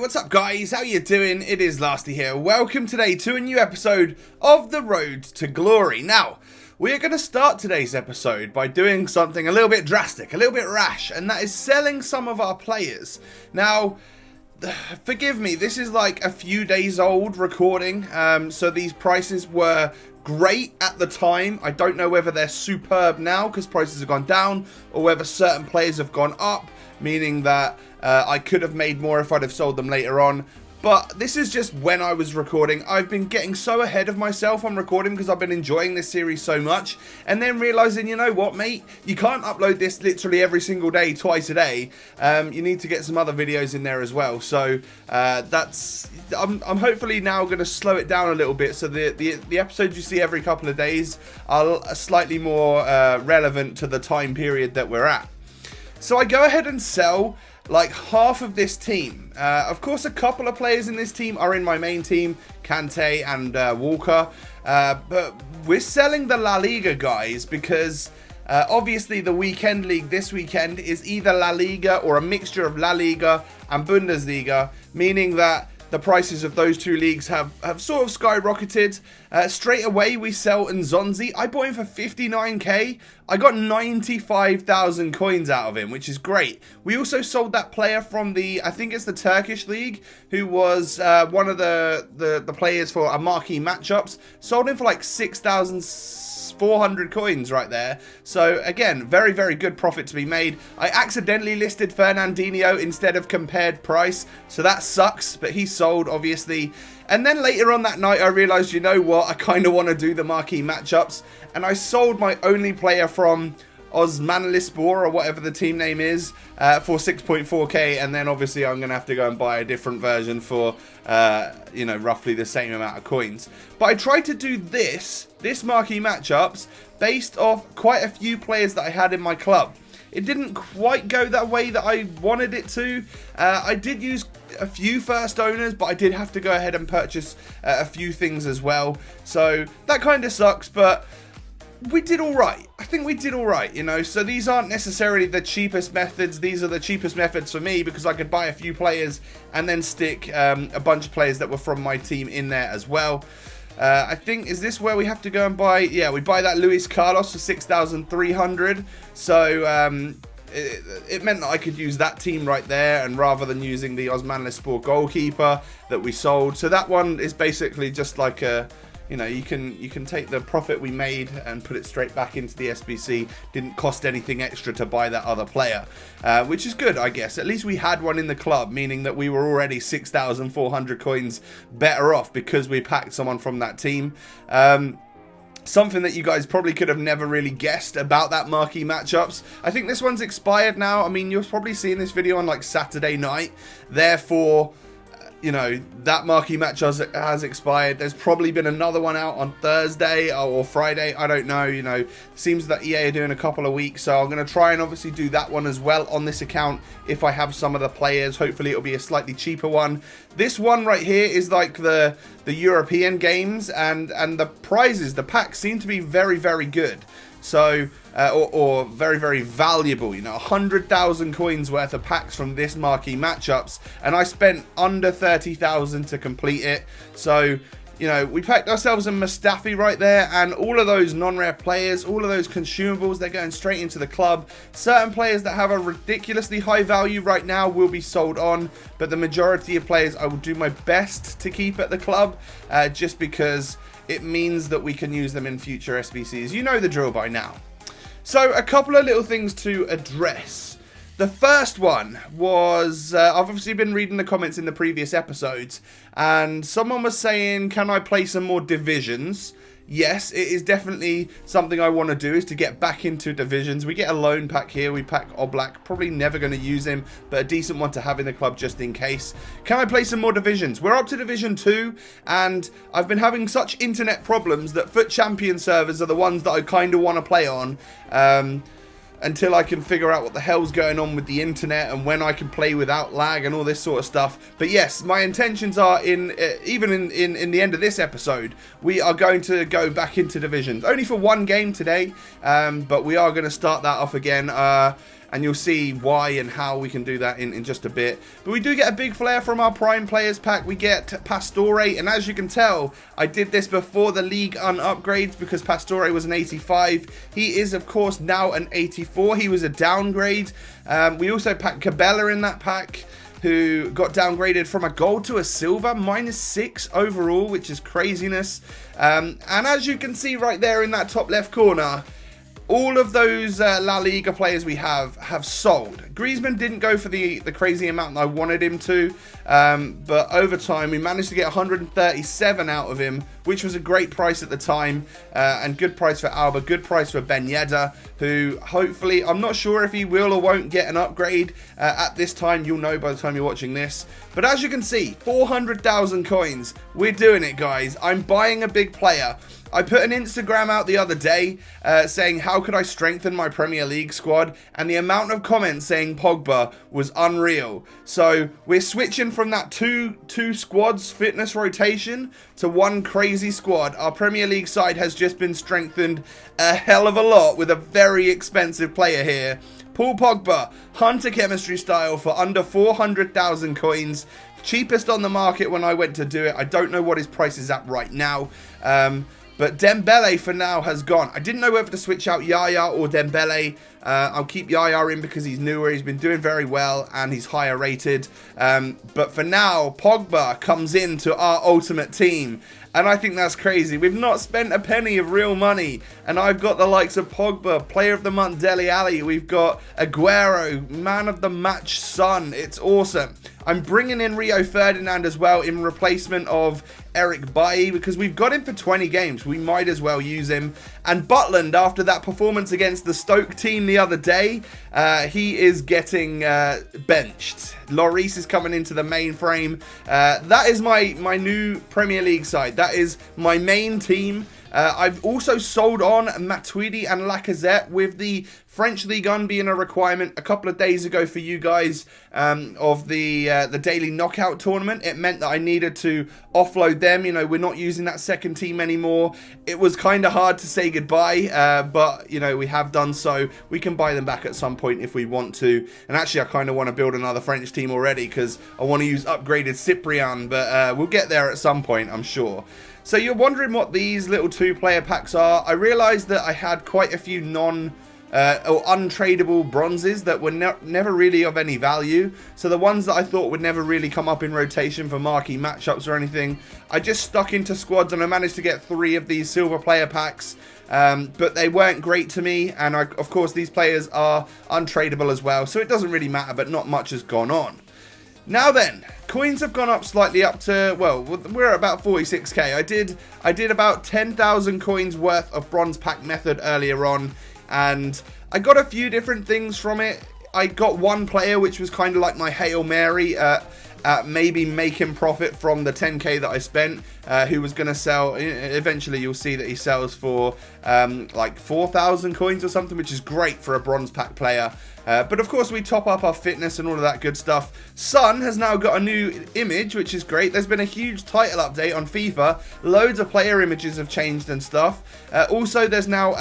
what's up guys? How you doing? It is Lasty here. Welcome today to a new episode of The Road to Glory. Now, we are going to start today's episode by doing something a little bit drastic, a little bit rash, and that is selling some of our players. Now, forgive me, this is like a few days old recording, so these prices were great at the time. I don't know whether they're superb now because prices have gone down, or whether certain players have gone up, meaning that I could have made more if I'd have sold them later on. But this is just when I was recording. I've been getting so ahead of myself on recording because I've been enjoying this series so much, and then realizing, you know what, mate, you can't upload this literally every single day, twice a day. You need to get some other videos in there as well. So I'm hopefully now going to slow it down a little bit, so the episodes you see every couple of days are slightly more relevant to the time period that we're at. So I go ahead and sell like half of this team. Of course, a couple of players in this team are in my main team, Kante and Walker, but we're selling the La Liga guys because obviously the weekend league this weekend is either La Liga or a mixture of La Liga and Bundesliga, meaning that the prices of those two leagues have sort of skyrocketed. Straight away, we sell Nzonzi. I bought him for 59k. I got 95,000 coins out of him, which is great. We also sold that player from the, I think it's the Turkish league, who was one of the players for a Marquee matchups. Sold him for like 6,400 coins right there. So again, very, very good profit to be made. I accidentally listed Fernandinho instead of compared price, so that sucks, but he sold obviously. And then later on that night I realized, you know what, I kind of want to do the Marquee matchups, and I sold my only player from Osmanlispor or whatever the team name is for 6.4k, and then obviously I'm gonna have to go and buy a different version for you know, roughly the same amount of coins. But I tried to do this Marquee matchups based off quite a few players that I had in my club. It didn't quite go that way that I wanted it to. I did use a few first owners, but I did have to go ahead and purchase a few things as well. So that kind of sucks, but we did all right. I think we did all right, you know. So these aren't necessarily the cheapest methods. These are the cheapest methods for me because I could buy a few players and then stick a bunch of players that were from my team in there as well. I think, is this where we have to go and buy? Yeah, we buy that Luis Carlos for 6,300. So it meant that I could use that team right there, and rather than using the Osmanlispor goalkeeper that we sold. So that one is basically just like a, you know, you can take the profit we made and put it straight back into the SBC. Didn't cost anything extra to buy that other player, which is good, I guess. At least we had one in the club, meaning that we were already 6,400 coins better off because we packed someone from that team. Something that you guys probably could have never really guessed about that Marquee matchups. I think this one's expired now. I mean, you're probably seeing this video on like Saturday night. Therefore, you know, that Marquee match has expired. There's probably been another one out on Thursday or Friday. I don't know, you know. Seems that EA are doing a couple of weeks. So I'm going to try and obviously do that one as well on this account if I have some of the players. Hopefully it'll be a slightly cheaper one. This one right here is like the European games, and the prizes, the packs seem to be very, very good. So, or very, very valuable, you know, 100,000 coins worth of packs from this Marquee matchups, and I spent under 30,000 to complete it. So, you know, we packed ourselves a Mustafi right there, and all of those non-rare players, all of those consumables, they're going straight into the club. Certain players that have a ridiculously high value right now will be sold on, but the majority of players I will do my best to keep at the club, just because it means that we can use them in future SBCs. You know the drill by now. So a couple of little things to address. The first one was, I've obviously been reading the comments in the previous episodes, and someone was saying, can I play some more divisions? Yes, it is definitely something I want to do, is to get back into divisions. We get a loan pack here. We pack Oblak. Probably never going to use him, but a decent one to have in the club just in case. Can I play some more divisions? We're up to Division 2, and I've been having such internet problems that FUT Champions servers are the ones that I kind of want to play on. Until I can figure out what the hell's going on with the internet and when I can play without lag and all this sort of stuff. But yes, my intentions are even in the end of this episode, we are going to go back into divisions. Only for one game today, but we are going to start that off again. and you'll see why and how we can do that in just a bit. But we do get a big flare from our Prime Players pack. We get Pastore, and as you can tell, I did this before the League upgrades because Pastore was an 85. He is, of course, now an 84. He was a downgrade. We also packed Cabela in that pack, who got downgraded from a gold to a silver, -6 overall, which is craziness. And as you can see right there in that top left corner, all of those La Liga players we have sold. Griezmann didn't go for the crazy amount that I wanted him to, but over time we managed to get 137 out of him, which was a great price at the time, and good price for Alba, good price for Ben Yedder, who hopefully, I'm not sure if he will or won't get an upgrade at this time. You'll know by the time you're watching this. But as you can see, 400,000 coins. We're doing it, guys. I'm buying a big player. I put an Instagram out the other day saying how could I strengthen my Premier League squad, and the amount of comments saying Pogba was unreal. So we're switching from that two squads fitness rotation to one crazy squad. Our Premier League side has just been strengthened a hell of a lot with a very expensive player here. Paul Pogba, Hunter Chemistry style for under 400,000 coins. Cheapest on the market when I went to do it. I don't know what his price is at right now. But Dembele for now has gone. I didn't know whether to switch out Yaya or Dembele. I'll keep Yaya in because he's newer. He's been doing very well and he's higher rated. But for now, Pogba comes into our ultimate team. And I think that's crazy. We've not spent a penny of real money. And I've got the likes of Pogba, Player of the Month Dele Alli. We've got Aguero, Man of the Match Son. It's awesome. I'm bringing in Rio Ferdinand as well in replacement of Eric Bailly because we've got him for 20 games. We might as well use him. And Butland, after that performance against the Stoke team the other day, he is getting benched. Lloris is coming into the main frame. That is my new Premier League side. That is my main team. I've also sold on Matuidi and Lacazette with the French Ligue 1 being a requirement a couple of days ago for you guys of the daily knockout tournament. It meant that I needed to offload them. You know, we're not using that second team anymore. It was kind of hard to say goodbye, but, you know, we have done so. We can buy them back at some point if we want to. And actually, I kind of want to build another French team already because I want to use upgraded Cyprian, but we'll get there at some point, I'm sure. So you're wondering what these little two-player packs are. I realised that I had quite a few or untradeable bronzes that were never really of any value. So the ones that I thought would never really come up in rotation for marquee matchups or anything, I just stuck into squads and I managed to get 3 of these silver player packs. But they weren't great to me, and of course these players are untradeable as well, so it doesn't really matter, but not much has gone on. Now then, coins have gone up slightly up to, well, we're at about 46k. I did about 10,000 coins worth of bronze pack method earlier on, and I got a few different things from it. I got one player which was kind of like my Hail Mary, maybe making profit from the 10k that I spent, who was going to sell, eventually you'll see that he sells for like 4,000 coins or something, which is great for a bronze pack player. But of course we top up our fitness and all of that good stuff. Son has now got a new image, which is great. There's been a huge title update on FIFA. Loads of player images have changed and stuff. Also, there's now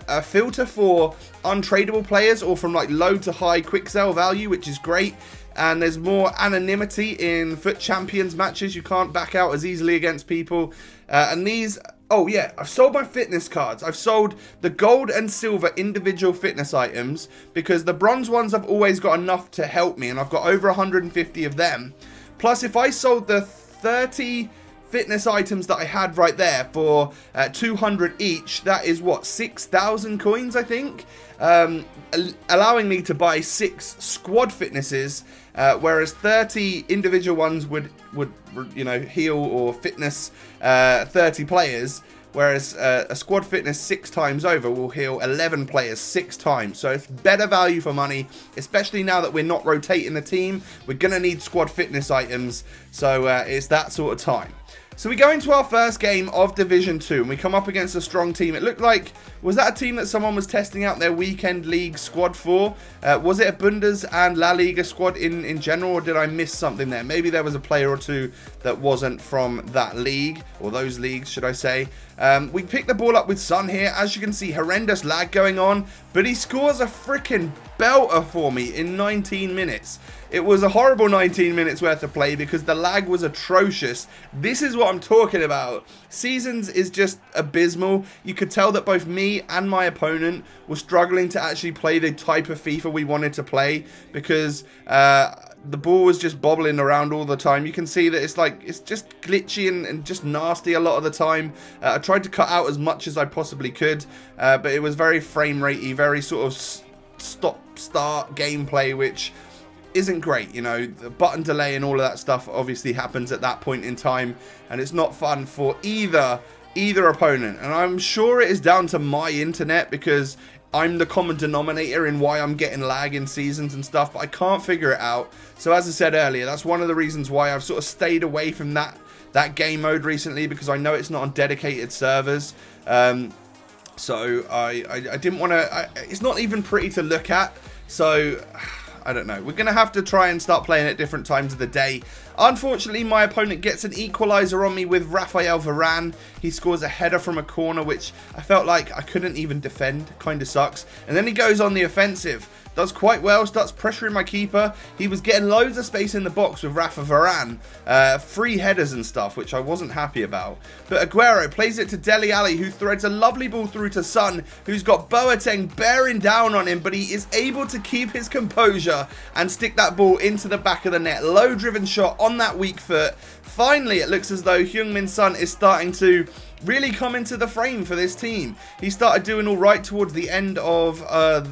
a filter for untradeable players or from like low to high quick sell value, which is great. And there's more anonymity in FUT Champions matches. You can't back out as easily against people. And these... Oh yeah, I've sold my fitness cards. I've sold the gold and silver individual fitness items because the bronze ones I've always got enough to help me, and I've got over 150 of them. Plus, if I sold the 30 fitness items that I had right there for 200 each, that is what, 6,000 coins, I think? Allowing me to buy 6 squad fitnesses, whereas 30 individual ones would you know, heal or fitness 30 players, whereas a squad fitness 6 times over will heal 11 players 6 times. So it's better value for money, especially now that we're not rotating the team. We're going to need squad fitness items, so it's that sort of time. So we go into our first game of Division 2 and we come up against a strong team. It looked like, was that a team that someone was testing out their weekend league squad for? Was it a Bundes and La Liga squad in general, or did I miss something there? Maybe there was a player or two that wasn't from that league, or those leagues, should I say. We pick the ball up with Son here. As you can see, horrendous lag going on, but he scores a freaking belter for me in 19 minutes. It was a horrible 19 minutes worth of play because the lag was atrocious. This is what I'm talking about. Seasons is just abysmal. You could tell that both me and my opponent were struggling to actually play the type of FIFA we wanted to play because the ball was just bobbling around all the time. You can see that it's just glitchy and just nasty a lot of the time. I tried to cut out as much as I possibly could, but it was very frame ratey, very sort of stop-start gameplay, which isn't great. You know, the button delay and all of that stuff obviously happens at that point in time, and it's not fun for either opponent. And I'm sure it is down to my internet because I'm the common denominator in why I'm getting lag in seasons and stuff, but I can't figure it out. So as I said earlier, that's one of the reasons why I've sort of stayed away from that game mode recently, because I know it's not on dedicated servers. So I didn't want to, it's not even pretty to look at, so I don't know. We're going to have to try and start playing at different times of the day. Unfortunately, my opponent gets an equalizer on me with Rafael Varane. He scores a header from a corner, which I felt like I couldn't even defend. Kind of sucks. And then he goes on the offensive. Does quite well, starts pressuring my keeper. He was getting loads of space in the box with Rafa Varane. Free headers and stuff, which I wasn't happy about. But Aguero plays it to Dele Alli, who threads a lovely ball through to Son, who's got Boateng bearing down on him, but he is able to keep his composure and stick that ball into the back of the net. Low driven shot on that weak foot. Finally, it looks as though Heung-min Son is starting to really come into the frame for this team. He started doing all right towards the end of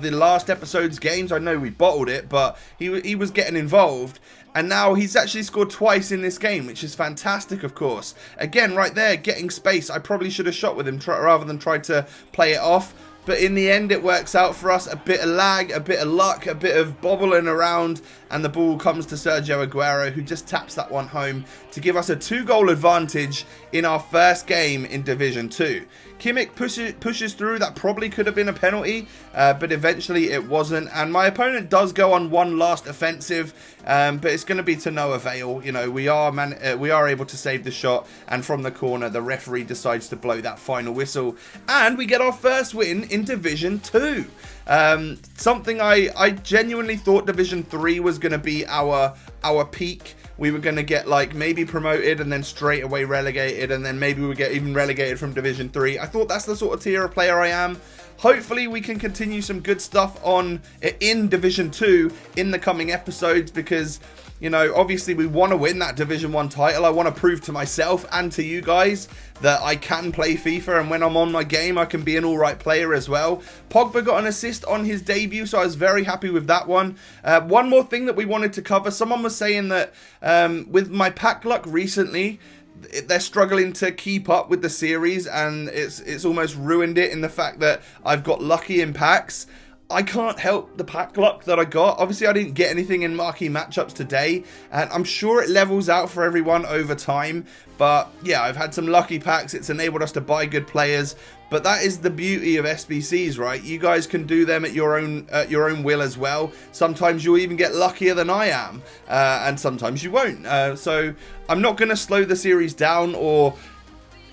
the last episode's games. I know we bottled it, but he was getting involved. And now he's actually scored twice in this game, which is fantastic, of course. Again, right there, getting space. I probably should have shot with him rather than tried to play it off. But in the end, it works out for us. A bit of lag, a bit of luck, a bit of bobbling around, and the ball comes to Sergio Aguero, who just taps that one home to give us a 2-goal advantage in our first game in Division 2. Kimmich pushes through. That probably could have been a penalty, but eventually it wasn't. And my opponent does go on one last offensive, but it's going to be to no avail. You know, we are able to save the shot, and from the corner, the referee decides to blow that final whistle, and we get our first win in Division 2. Something I genuinely thought Division 3 was going to be our peak. We were going to get like maybe promoted and then straight away relegated, and then maybe we would get even relegated from Division 3. I thought that's the sort of tier of player I am. Hopefully we can continue some good stuff in Division 2 in the coming episodes, because, you know, obviously we want to win that Division 1 title. I want to prove to myself and to you guys that I can play FIFA, and when I'm on my game, I can be an alright player as well. Pogba got an assist on his debut, so I was very happy with that one. One more thing that we wanted to cover. Someone was saying that with my pack luck recently, they're struggling to keep up with the series, and it's almost ruined it in the fact that I've got lucky in packs. I can't help the pack luck that I got. Obviously, I didn't get anything in marquee matchups today, and I'm sure it levels out for everyone over time. But yeah, I've had some lucky packs. It's enabled us to buy good players. But that is the beauty of SBCs, right? You guys can do them at your own will as well. Sometimes you'll even get luckier than I am, and sometimes you won't. So I'm not going to slow the series down or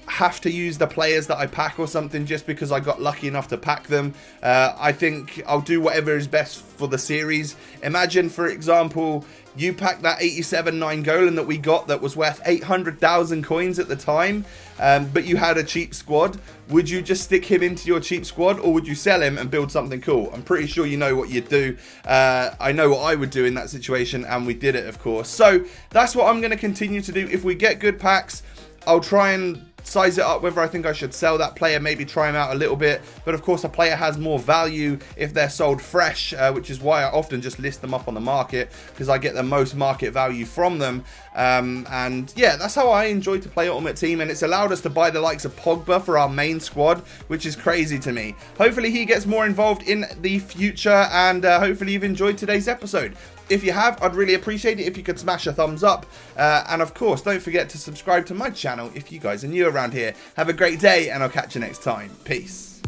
have to use the players that I pack or something just because I got lucky enough to pack them. I think I'll do whatever is best for the series. Imagine, for example, you pack that 87-9 Golan that we got that was worth 800,000 coins at the time, but you had a cheap squad. Would you just stick him into your cheap squad, or would you sell him and build something cool? I'm pretty sure you know what you'd do. I know what I would do in that situation, and we did it, of course. So that's what I'm going to continue to do. If we get good packs, I'll try and size it up whether I think I should sell that player, maybe try him out a little bit. But of course, a player has more value if they're sold fresh, which is why I often just list them up on the market, because I get the most market value from them. And yeah, that's how I enjoy to play Ultimate Team, and it's allowed us to buy the likes of Pogba for our main squad, which is crazy to me. Hopefully he gets more involved in the future, and hopefully you've enjoyed today's episode. If you have, I'd really appreciate it if you could smash a thumbs up. And of course, don't forget to subscribe to my channel if you guys are new around here. Have a great day, and I'll catch you next time. Peace.